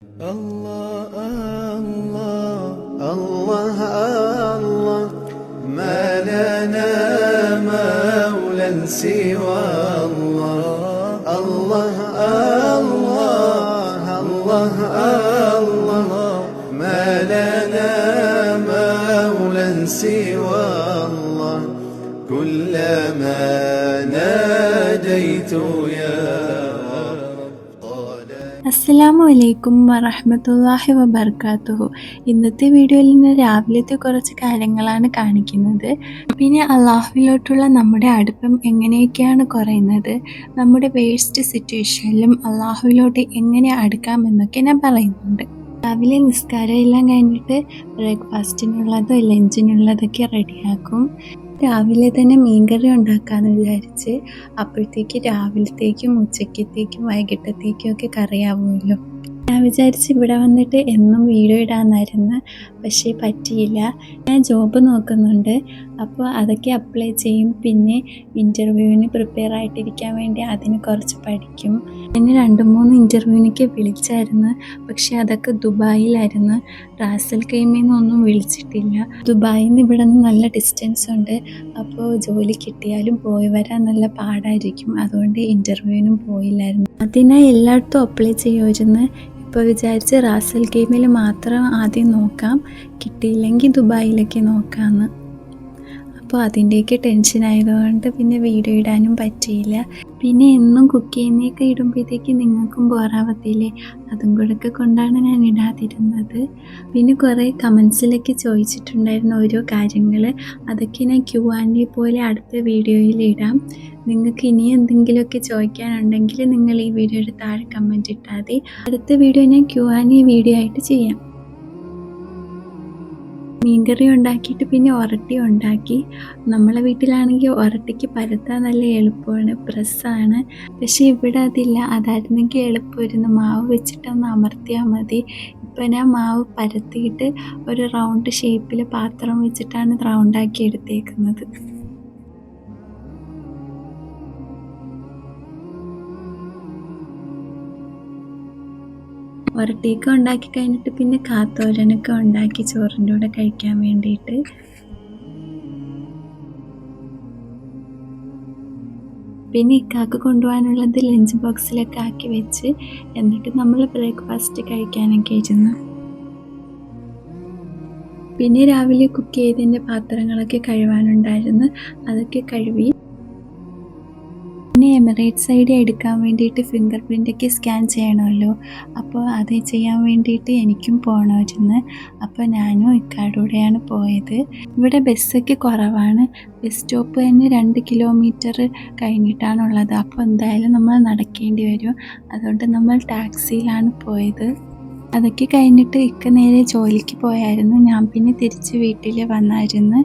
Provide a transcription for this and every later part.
الله الله الله الله ما لنا مولى سوى الله الله الله الله الله ما لنا مولى سوى الله كلما ناديت يا അസ്സലാമു അലൈക്കും വറഹ്മത്തുള്ളാഹി വബർക്കാത്തുഹു. ഇന്നത്തെ വീഡിയോയിൽ നിന്ന് രാവിലത്തെ കുറച്ച് കാര്യങ്ങളാണ് കാണിക്കുന്നത്. പിന്നെ അള്ളാഹുവിലോട്ടുള്ള നമ്മുടെ അടുപ്പം എങ്ങനെയൊക്കെയാണ് കുറയുന്നത്, നമ്മുടെ വേസ്റ്റ് സിറ്റുവേഷനിലും അള്ളാഹുവിലോട്ട് എങ്ങനെ അടുക്കാമെന്നൊക്കെ ഞാൻ പറയുന്നുണ്ട്. രാവിലെ നിസ്കാരം എല്ലാം കഴിഞ്ഞിട്ട് ബ്രേക്ക്ഫാസ്റ്റിനുള്ളതോ ലഞ്ചിനുള്ളതൊക്കെ റെഡിയാക്കും. രാവിലെ തന്നെ മീൻകറി ഉണ്ടാക്കാമെന്ന് വിചാരിച്ച്, അപ്പോഴത്തേക്ക് രാവിലത്തേക്കും ഉച്ചക്കത്തേക്കും വൈകിട്ടത്തേക്കും ഒക്കെ കറിയാവുമല്ലോ. ഞാൻ വിചാരിച്ച് ഇവിടെ വന്നിട്ട് എന്നും വീഡിയോ ഇടാമെന്നായിരുന്നു, പക്ഷേ പറ്റിയില്ല. ഞാൻ ജോബ് നോക്കുന്നുണ്ട്, അപ്പോൾ അതൊക്കെ അപ്ലൈ ചെയ്യും. പിന്നെ ഇൻ്റർവ്യൂവിന് പ്രിപ്പയർ ആയിട്ടിരിക്കാൻ വേണ്ടി അതിന് കുറച്ച് പഠിക്കും. എന്നെ 2-3 ഇൻ്റർവ്യൂവിനൊക്കെ വിളിച്ചായിരുന്നു, പക്ഷേ അതൊക്കെ ദുബായിലായിരുന്നു. റാസൽ ഖൈമയിൽ നിന്നൊന്നും വിളിച്ചിട്ടില്ല. ദുബായിൽ നിന്ന് ഇവിടെ നിന്ന് നല്ല ഡിസ്റ്റൻസ് ഉണ്ട്, അപ്പോൾ ജോലി കിട്ടിയാലും പോയി വരാൻ നല്ല പാടായിരിക്കും. അതുകൊണ്ട് ഇൻ്റർവ്യൂവിനും പോയില്ലായിരുന്നു. അതിനായി എല്ലായിടത്തും അപ്ലൈ ചെയ്യുമായിരുന്നു. ഇപ്പോൾ വിചാരിച്ച് റാസൽ ഖൈമയിൽ മാത്രം ആദ്യം നോക്കാം, കിട്ടിയില്ലെങ്കിൽ ദുബായിലൊക്കെ നോക്കാമെന്ന്. അപ്പോൾ അതിൻ്റെയൊക്കെ ടെൻഷനായതുകൊണ്ട് പിന്നെ വീഡിയോ ഇടാനും പറ്റിയില്ല. പിന്നെ എന്നും കുക്ക് ചെയ്യുന്നതൊക്കെ ഇടുമ്പോഴത്തേക്ക് നിങ്ങൾക്കും ബോറാവത്തില്ലേ, അതും കൂടെയൊക്കെ കൊണ്ടാണ് ഞാൻ ഇടാതിരുന്നത്. പിന്നെ കുറേ കമൻസിലൊക്കെ ചോദിച്ചിട്ടുണ്ടായിരുന്ന ഓരോ കാര്യങ്ങൾ, അതൊക്കെ ഞാൻ Q&A പോലെ അടുത്ത വീഡിയോയിൽ ഇടാം. നിങ്ങൾക്ക് ഇനി എന്തെങ്കിലുമൊക്കെ ചോദിക്കാനുണ്ടെങ്കിൽ നിങ്ങൾ ഈ വീഡിയോയുടെ താഴെ കമൻറ്റ് ഇട്ടാൽ മതി. അടുത്ത വീഡിയോ ഞാൻ Q&A വീഡിയോ ആയിട്ട് ചെയ്യാം. മീൻകറി ഉണ്ടാക്കിയിട്ട് പിന്നെ ഉരട്ടി ഉണ്ടാക്കി. നമ്മളെ വീട്ടിലാണെങ്കിൽ ഉരട്ടിക്ക് പരത്താൻ നല്ല എളുപ്പമാണ്, പ്രസ്സാണ്. പക്ഷേ ഇവിടെ അതില്ല. അതായിരുന്നെങ്കിൽ എളുപ്പമായിരുന്നു, മാവ് വെച്ചിട്ടൊന്ന് അമർത്തിയാൽ മതി. ഇപ്പം ഞാൻ മാവ് പരത്തിയിട്ട് ഒരു റൗണ്ട് ഷേപ്പിൽ പാത്രം വെച്ചിട്ടാണ് റൗണ്ടാക്കി എടുത്തേക്കുന്നത്. ഉരട്ടിയൊക്കെ ഉണ്ടാക്കി കഴിഞ്ഞിട്ട് പിന്നെ കാത്തോരനൊക്കെ ഉണ്ടാക്കി ചോറിൻ്റെ കൂടെ കഴിക്കാൻ വേണ്ടിയിട്ട്. പിന്നെ ഇക്കാക്ക് കൊണ്ടുപോകാനുള്ളത് ലഞ്ച് ബോക്സിലൊക്കെ ആക്കി വെച്ച്, എന്നിട്ട് നമ്മൾ ബ്രേക്ക്ഫാസ്റ്റ് കഴിക്കാനൊക്കെ ഇരുന്നു. പിന്നെ രാവിലെ കുക്ക് ചെയ്തതിൻ്റെ പാത്രങ്ങളൊക്കെ കഴുകാനുണ്ടായിരുന്നു, അതൊക്കെ കഴുകി. പിന്നെ എമിറേറ്റ്സ് ID എടുക്കാൻ വേണ്ടിയിട്ട് ഫിംഗർ പ്രിൻ്റൊക്കെ സ്കാൻ ചെയ്യണമല്ലോ, അപ്പോൾ അത് ചെയ്യാൻ വേണ്ടിയിട്ട് എനിക്കും പോകണമായിരുന്നു. അപ്പോൾ ഞാനും ഇക്കാടൂടെയാണ് പോയത്. ഇവിടെ ബസ്സൊക്കെ കുറവാണ്, ബസ് സ്റ്റോപ്പ് തന്നെ 2 കിലോമീറ്റർ കഴിഞ്ഞിട്ടാണുള്ളത്. അപ്പോൾ എന്തായാലും നമ്മൾ നടക്കേണ്ടി വരും, അതുകൊണ്ട് നമ്മൾ ടാക്സിയിലാണ് പോയത്. അതൊക്കെ കഴിഞ്ഞിട്ട് ഇക്ക നേരെ ജോലിക്ക് പോയായിരുന്നു. ഞാൻ പിന്നെ തിരിച്ച് വീട്ടിൽ വന്നായിരുന്നു.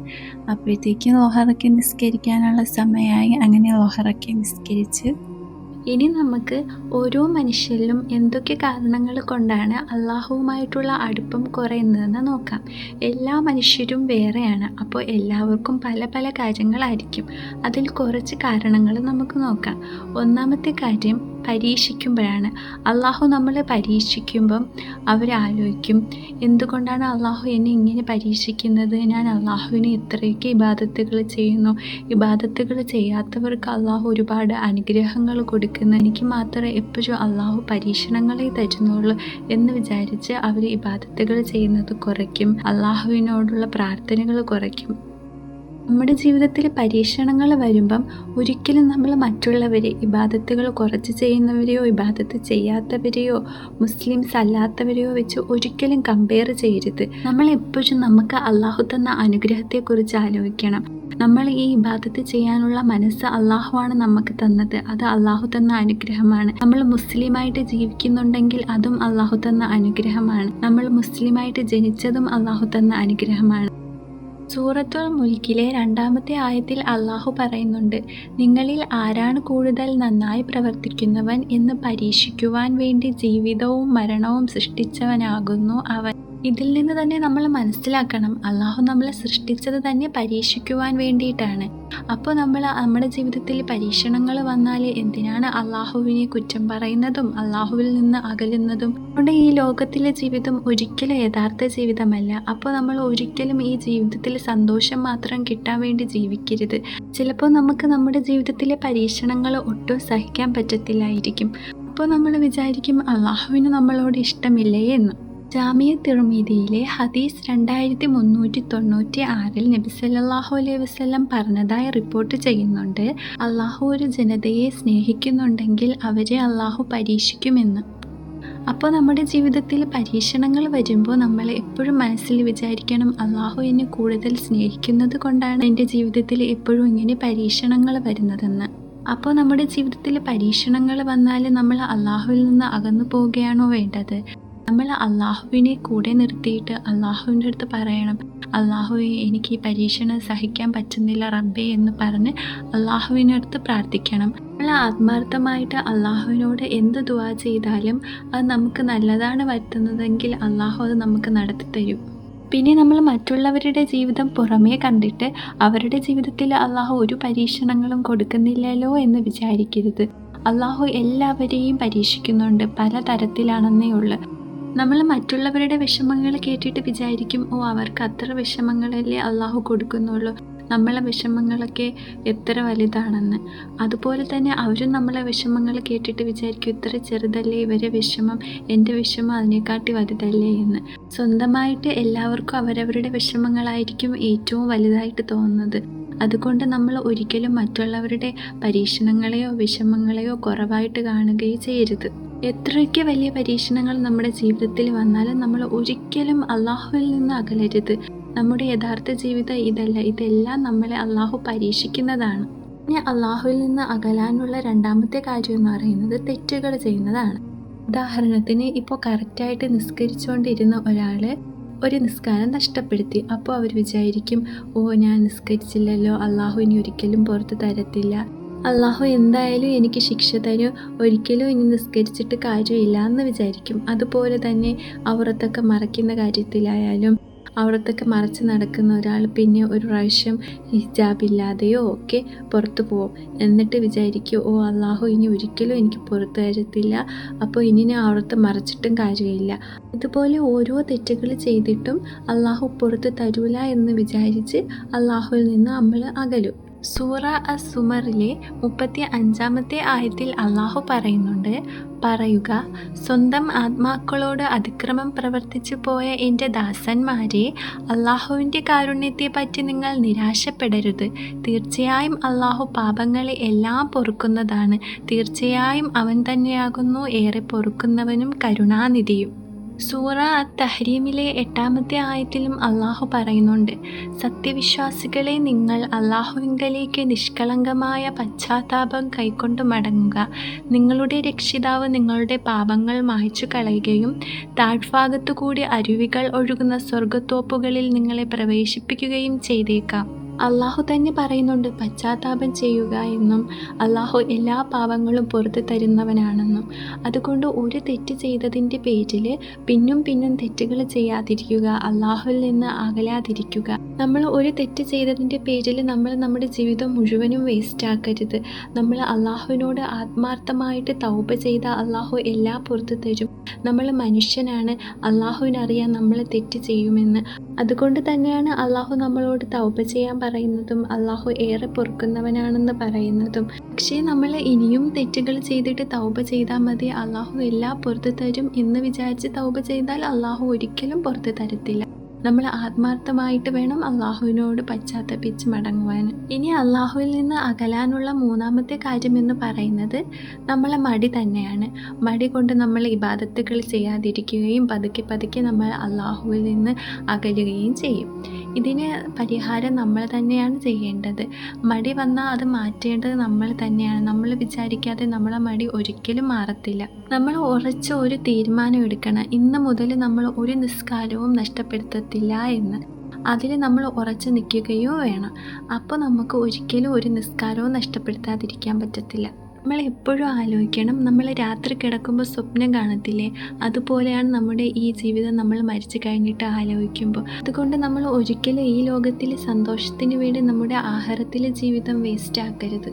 അപ്പോഴത്തേക്കും ലോഹറൊക്കെ നിസ്കരിക്കാനുള്ള സമയമായി. അങ്ങനെ ലോഹറൊക്കെ നിസ്കരിച്ച്. ഇനി നമുക്ക് ഓരോ മനുഷ്യരിലും എന്തൊക്കെ കാരണങ്ങൾ കൊണ്ടാണ് അള്ളാഹുവുമായിട്ടുള്ള അടുപ്പം കുറയുന്നതെന്ന് നോക്കാം. എല്ലാ മനുഷ്യരും വേറെയാണ്, അപ്പോൾ എല്ലാവർക്കും പല പല കാര്യങ്ങളായിരിക്കും. അതിൽ കുറച്ച് കാരണങ്ങൾ നമുക്ക് നോക്കാം. ഒന്നാമത്തെ കാര്യം പരീക്ഷിക്കുമ്പോഴാണ്. അള്ളാഹു നമ്മളെ പരീക്ഷിക്കുമ്പം അവരാലോചിക്കും, എന്തുകൊണ്ടാണ് അള്ളാഹു എന്നെ ഇങ്ങനെ പരീക്ഷിക്കുന്നത്? ഞാൻ അള്ളാഹുവിന് ഇത്രയൊക്കെ ഇബാദത്തുകൾ ചെയ്യുന്നു, ഇബാദത്തുകൾ ചെയ്യാത്തവർക്ക് അള്ളാഹു ഒരുപാട് അനുഗ്രഹങ്ങൾ കൊടുക്കുന്നു, എനിക്ക് മാത്രമേ എപ്പോഴും അള്ളാഹു പരീക്ഷണങ്ങളെ തരുന്നുള്ളൂ എന്ന് വിചാരിച്ച് അവർ ഇബാദത്തുകൾ ചെയ്യുന്നത് കുറയ്ക്കും, അള്ളാഹുവിനോടുള്ള പ്രാർത്ഥനകൾ കുറയ്ക്കും. നമ്മുടെ ജീവിതത്തിൽ പരീക്ഷണങ്ങൾ വരുമ്പം ഒരിക്കലും നമ്മൾ മറ്റുള്ളവരെ, ഇബാദത്തുകൾ കുറച്ച് ചെയ്യുന്നവരെയോ ഇബാദത്ത് ചെയ്യാത്തവരെയോ മുസ്ലിംസ് അല്ലാത്തവരെയോ വെച്ച് ഒരിക്കലും കമ്പയർ ചെയ്യരുത്. നമ്മൾ എപ്പോഴും നമുക്ക് അള്ളാഹു തന്ന അനുഗ്രഹത്തെക്കുറിച്ച് ആലോചിക്കണം. നമ്മൾ ഈ ഇബാദത്ത് ചെയ്യാനുള്ള മനസ്സ് അള്ളാഹുവാണ് നമുക്ക് തന്നത്, അത് അള്ളാഹു തന്ന അനുഗ്രഹമാണ്. നമ്മൾ മുസ്ലിമായിട്ട് ജീവിക്കുന്നുണ്ടെങ്കിൽ അതും അള്ളാഹു തന്ന അനുഗ്രഹമാണ്. നമ്മൾ മുസ്ലിമായിട്ട് ജനിച്ചതും അള്ളാഹു തന്ന അനുഗ്രഹമാണ്. സൂറത്തുൽ മുൽക്കിലെ 2-ാമത്തെ ആയത്തിൽ അള്ളാഹു പറയുന്നുണ്ട്, നിങ്ങളിൽ ആരാണ് കൂടുതൽ നന്നായി പ്രവർത്തിക്കുന്നവൻ എന്ന് പരീക്ഷിക്കുവാൻ വേണ്ടി ജീവിതവും മരണവും സൃഷ്ടിച്ചവനാകുന്നു അവൻ. ഇതിൽ നിന്ന് തന്നെ നമ്മൾ മനസ്സിലാക്കണം, അള്ളാഹു നമ്മളെ സൃഷ്ടിച്ചത് തന്നെ പരീക്ഷിക്കുവാൻ വേണ്ടിയിട്ടാണ്. അപ്പോൾ നമ്മൾ നമ്മുടെ ജീവിതത്തിൽ പരീക്ഷണങ്ങൾ വന്നാൽ എന്തിനാണ് അള്ളാഹുവിനെ കുറ്റം പറയുന്നതും അള്ളാഹുവിൽ നിന്ന് അകലുന്നതും? അതുകൊണ്ട് ഈ ലോകത്തിലെ ജീവിതം ഒരിക്കലും യഥാർത്ഥ ജീവിതമല്ല. അപ്പോൾ നമ്മൾ ഒരിക്കലും ഈ ജീവിതത്തിൽ സന്തോഷം മാത്രം കിട്ടാൻ വേണ്ടി ജീവിക്കരുത്. ചിലപ്പോൾ നമുക്ക് നമ്മുടെ ജീവിതത്തിലെ പരീക്ഷണങ്ങൾ ഒട്ടും സഹിക്കാൻ പറ്റത്തില്ലായിരിക്കും. അപ്പോൾ നമ്മൾ വിചാരിക്കും അള്ളാഹുവിന് നമ്മളോട് ഇഷ്ടമില്ലേ എന്ന്. ജാമിയ തിർമിദിയിലെ ഹദീസ് 2396 നബി സല്ലല്ലാഹു അലൈഹി വസല്ലം പറഞ്ഞതായി റിപ്പോർട്ട് ചെയ്യുന്നുണ്ട്, അള്ളാഹു ഒരു ജനതയെ സ്നേഹിക്കുന്നുണ്ടെങ്കിൽ അവരെ അള്ളാഹു പരീക്ഷിക്കുമെന്ന്. അപ്പോൾ നമ്മുടെ ജീവിതത്തിൽ പരീക്ഷണങ്ങൾ വരുമ്പോൾ നമ്മൾ എപ്പോഴും മനസ്സിൽ വിചാരിക്കണം, അള്ളാഹു എന്നെ കൂടുതൽ സ്നേഹിക്കുന്നത് കൊണ്ടാണ് എൻ്റെ ജീവിതത്തിൽ എപ്പോഴും ഇങ്ങനെ പരീക്ഷണങ്ങൾ വരുന്നതെന്ന്. അപ്പോൾ നമ്മുടെ ജീവിതത്തിൽ പരീക്ഷണങ്ങൾ വന്നാൽ നമ്മൾ അള്ളാഹുവിൽ നിന്ന് അകന്നു പോവുകയാണോ വേണ്ടത്? നമ്മൾ അള്ളാഹുവിനെ കൂടെ നിർത്തിയിട്ട് അള്ളാഹുവിൻ്റെ അടുത്ത് പറയണം, അള്ളാഹുവെ എനിക്ക് ഈ പരീക്ഷണം സഹിക്കാൻ പറ്റുന്നില്ല റബ്ബേ എന്ന് പറഞ്ഞ് അള്ളാഹുവിൻ്റെ അടുത്ത് പ്രാർത്ഥിക്കണം. നമ്മൾ ആത്മാർത്ഥമായിട്ട് അള്ളാഹുവിനോട് എന്ത് ദുആ ചെയ്താലും അത് നമുക്ക് നല്ലതാണ് വരുത്തുന്നതെങ്കിൽ അള്ളാഹു അത് നമുക്ക് നടത്തി തരും. പിന്നെ നമ്മൾ മറ്റുള്ളവരുടെ ജീവിതം പുറമേ കണ്ടിട്ട് അവരുടെ ജീവിതത്തിൽ അള്ളാഹു ഒരു പരീക്ഷണങ്ങളും കൊടുക്കുന്നില്ലല്ലോ എന്ന് വിചാരിക്കരുത്. അള്ളാഹു എല്ലാവരെയും പരീക്ഷിക്കുന്നുണ്ട്, പല തരത്തിലാണെന്നേ ഉള്ളൂ. നമ്മൾ മറ്റുള്ളവരുടെ വിഷമങ്ങൾ കേട്ടിട്ട് വിചാരിക്കും, ഓ അവർക്ക് അത്ര വിഷമങ്ങളല്ലേ അള്ളാഹു കൊടുക്കുന്നുള്ളൂ, നമ്മളെ വിഷമങ്ങളൊക്കെ എത്ര വലുതാണെന്ന്. അതുപോലെ തന്നെ അവരും നമ്മളെ വിഷമങ്ങൾ കേട്ടിട്ട് വിചാരിക്കും, ഇത്ര ചെറുതല്ലേ ഇവരെ വിഷമം, എൻ്റെ വിഷമം അതിനെക്കാട്ടി വലുതല്ലേ എന്ന്. സ്വന്തമായിട്ട് എല്ലാവർക്കും അവരവരുടെ വിഷമങ്ങളായിരിക്കും ഏറ്റവും വലുതായിട്ട് തോന്നുന്നത്. അതുകൊണ്ട് നമ്മൾ ഒരിക്കലും മറ്റുള്ളവരുടെ പരീക്ഷണങ്ങളെയോ വിഷമങ്ങളെയോ കുറവായിട്ട് കാണുകയും ചെയ്യരുത്. എത്രയൊക്കെ വലിയ പരീക്ഷണങ്ങൾ നമ്മുടെ ജീവിതത്തിൽ വന്നാലും നമ്മൾ ഒരിക്കലും അള്ളാഹുവിൽ നിന്ന് അകലരുത്. നമ്മുടെ യഥാർത്ഥ ജീവിതം ഇതല്ല, ഇതെല്ലാം നമ്മളെ അള്ളാഹു പരീക്ഷിക്കുന്നതാണ്. ഇനി അള്ളാഹുവിൽ നിന്ന് അകലാനുള്ള രണ്ടാമത്തെ കാര്യം എന്ന് പറയുന്നത് തെറ്റുകൾ ചെയ്യുന്നതാണ്. ഉദാഹരണത്തിന് ഇപ്പോൾ കറക്റ്റായിട്ട് നിസ്കരിച്ചുകൊണ്ടിരുന്ന ഒരാൾ ഒരു നിസ്കാരം നഷ്ടപ്പെടുത്തി. അപ്പോൾ അവർ വിചാരിക്കും, ഓ ഞാൻ നിസ്കരിച്ചില്ലല്ലോ, അള്ളാഹു ഇനി ഒരിക്കലും പുറത്ത് തരത്തില്ല, അള്ളാഹു എന്തായാലും എനിക്ക് ശിക്ഷ തരും, ഒരിക്കലും ഇനി നിസ്കരിച്ചിട്ട് കാര്യമില്ല എന്ന് വിചാരിക്കും. അതുപോലെ തന്നെ ഔറത്തൊക്കെ മറയ്ക്കുന്ന കാര്യത്തിലായാലും ഔറത്തൊക്കെ മറച്ച് നടക്കുന്ന ഒരാൾ പിന്നെ ഒരു പ്രാവശ്യം ഹിജാബില്ലാതെയോ ഒക്കെ പുറത്തു പോകും. എന്നിട്ട് വിചാരിക്കും, ഓ അള്ളാഹു ഇനി ഒരിക്കലും എനിക്ക് പുറത്ത് തരത്തില്ല, അപ്പോൾ ഇനി ഞാൻ ഔറത്ത് മറച്ചിട്ടും കാര്യമില്ല. ഇതുപോലെ ഓരോ തെറ്റുകൾ ചെയ്തിട്ടും അള്ളാഹു പുറത്ത് തരൂല എന്ന് വിചാരിച്ച് അള്ളാഹുവിൽ നിന്ന് നമ്മൾ അകലും. സൂറ അസ്-സുമറിലെ 35-ാമത്തെ ആയത്തിൽ അള്ളാഹു പറയുന്നുണ്ട്, പറയുക, സ്വന്തം ആത്മാക്കളോട് അതിക്രമം പ്രവർത്തിച്ചു പോയ എൻ്റെ ദാസന്മാരെ, അള്ളാഹുവിൻ്റെ കാരുണ്യത്തെപ്പറ്റി നിങ്ങൾ നിരാശപ്പെടരുത്. തീർച്ചയായും അള്ളാഹു പാപങ്ങളെ എല്ലാം പൊറുക്കുന്നതാണ്. തീർച്ചയായും അവൻ തന്നെയാകുന്നു ഏറെ പൊറുക്കുന്നവനും കരുണാനിധിയും. സൂറ അത്ത്-തഹ്രീമിലെ 8-ാമത്തെ ആയത്തിലും അള്ളാഹു പറയുന്നുണ്ട്, സത്യവിശ്വാസികളെ, നിങ്ങൾ അള്ളാഹുവിങ്കലേക്ക് നിഷ്കളങ്കമായ പശ്ചാത്താപം കൈക്കൊണ്ട് മടങ്ങുക. നിങ്ങളുടെ രക്ഷിതാവ് നിങ്ങളുടെ പാപങ്ങൾ മായ്ച്ചു കളയുകയും താഴ്ഭാഗത്തുകൂടി അരുവികൾ ഒഴുകുന്ന സ്വർഗ്ഗത്തോപ്പുകളിൽ നിങ്ങളെ പ്രവേശിപ്പിക്കുകയും ചെയ്തേക്കാം. അള്ളാഹു തന്നെ പറയുന്നുണ്ട് പശ്ചാത്താപം ചെയ്യുക എന്നും അള്ളാഹു എല്ലാ പാപങ്ങളും പുറത്തു തരുന്നവനാണെന്നും. അതുകൊണ്ട് ഒരു തെറ്റ് ചെയ്തതിൻ്റെ പേരിൽ പിന്നും തെറ്റുകൾ ചെയ്യാതിരിക്കുക, അള്ളാഹുവിൽ നിന്ന് അകലാതിരിക്കുക. നമ്മൾ ഒരു തെറ്റ് ചെയ്തതിൻ്റെ പേരിൽ നമ്മൾ നമ്മുടെ ജീവിതം മുഴുവനും വേസ്റ്റ് ആക്കരുത്. നമ്മൾ അള്ളാഹുവിനോട് ആത്മാർത്ഥമായിട്ട് തൗബ ചെയ്ത അള്ളാഹു എല്ലാം പുറത്തു തരും. നമ്മൾ മനുഷ്യനാണ്, അള്ളാഹുവിനറിയാം നമ്മൾ തെറ്റ് ചെയ്യുമെന്ന്. അതുകൊണ്ട് തന്നെയാണ് അള്ളാഹു നമ്മളോട് തൗബ ചെയ്യാൻ പറയുന്നതും അള്ളാഹു ഏറെ പൊറുക്കുന്നവനാണെന്ന് പറയുന്നതും. പക്ഷേ നമ്മൾ ഇനിയും തെറ്റുകൾ ചെയ്തിട്ട് തൗബ ചെയ്താൽ മതി, അള്ളാഹു എല്ലാം പുറത്തു തരും എന്ന് വിചാരിച്ച് തൗബ ചെയ്താൽ അള്ളാഹു ഒരിക്കലും പുറത്തു തരത്തില്ല. നമ്മൾ ആത്മാർത്ഥമായിട്ട് വേണം അള്ളാഹുവിനോട് പശ്ചാത്തപിച്ച് മടങ്ങുവാൻ. ഇനി അള്ളാഹുവിൽ നിന്ന് അകലാനുള്ള മൂന്നാമത്തെ കാര്യം എന്ന് പറയുന്നത് നമ്മളെ മടി തന്നെയാണ്. മടി കൊണ്ട് നമ്മൾ ഇബാദത്തുകൾ ചെയ്യാതിരിക്കുകയും പതുക്കെ നമ്മൾ അള്ളാഹുവിൽ നിന്ന് അകലുകയും ചെയ്യും. ഇതിന് പരിഹാരം നമ്മൾ തന്നെയാണ് ചെയ്യേണ്ടത്. മടി വന്നാൽ അത് മാറ്റേണ്ടത് നമ്മൾ തന്നെയാണ്. നമ്മൾ വിചാരിക്കാതെ നമ്മളെ മടി ഒരിക്കലും മാറത്തില്ല. നമ്മൾ ഉറച്ച ഒരു തീരുമാനം എടുക്കണം, ഇന്ന് മുതൽ നമ്മൾ ഒരു നിസ്കാരവും നഷ്ടപ്പെടുത്തത്തില്ല എന്ന്. അതിൽ നമ്മൾ ഉറച്ചു നിൽക്കുകയോ വേണം. അപ്പോൾ നമുക്ക് ഒരിക്കലും ഒരു നിസ്കാരവും നഷ്ടപ്പെടുത്താതിരിക്കാൻ പറ്റത്തില്ല. നമ്മൾ എപ്പോഴും ആലോചിക്കണം, നമ്മൾ രാത്രി കിടക്കുമ്പോൾ സ്വപ്നം കാണത്തില്ലേ, അതുപോലെയാണ് നമ്മുടെ ഈ ജീവിതം നമ്മൾ മരിച്ചു കഴിഞ്ഞിട്ട് ആലോചിക്കുമ്പോൾ. അതുകൊണ്ട് നമ്മൾ ഒരിക്കലും ഈ ലോകത്തിൽ സന്തോഷത്തിന് വേണ്ടി നമ്മുടെ ആഹാരത്തിലെ ജീവിതം വേസ്റ്റ് ആക്കരുത്.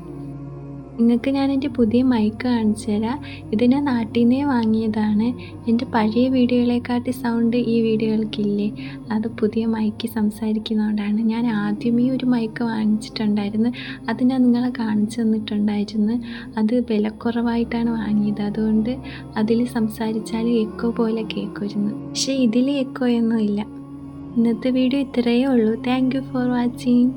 നിങ്ങൾക്ക് ഞാൻ എൻ്റെ പുതിയ മൈക്ക് കാണിച്ചു തരാം. ഇത് ഞാൻ നാട്ടിൽ നിന്നേ വാങ്ങിയതാണ്. എൻ്റെ പഴയ വീഡിയോകളെക്കാട്ടി സൗണ്ട് ഈ വീഡിയോകൾക്കില്ലേ, അത് പുതിയ മൈക്ക് സംസാരിക്കുന്നതുകൊണ്ടാണ്. ഞാൻ ആദ്യമേ ഒരു മൈക്ക് വാങ്ങിച്ചിട്ടുണ്ടായിരുന്നു, അത് ഞാൻ നിങ്ങളെ കാണിച്ചു തന്നിട്ടുണ്ടായിരുന്നു. അത് വിലക്കുറവായിട്ടാണ് വാങ്ങിയത്, അതുകൊണ്ട് അതിൽ സംസാരിച്ചാൽ എക്കോ പോലെ കേൾക്കുമായിരുന്നു. പക്ഷേ ഇതിൽ എക്കോ ഒന്നും ഇല്ല. ഇന്നത്തെ വീഡിയോ ഇത്രയേ ഉള്ളൂ. Thank you for watching.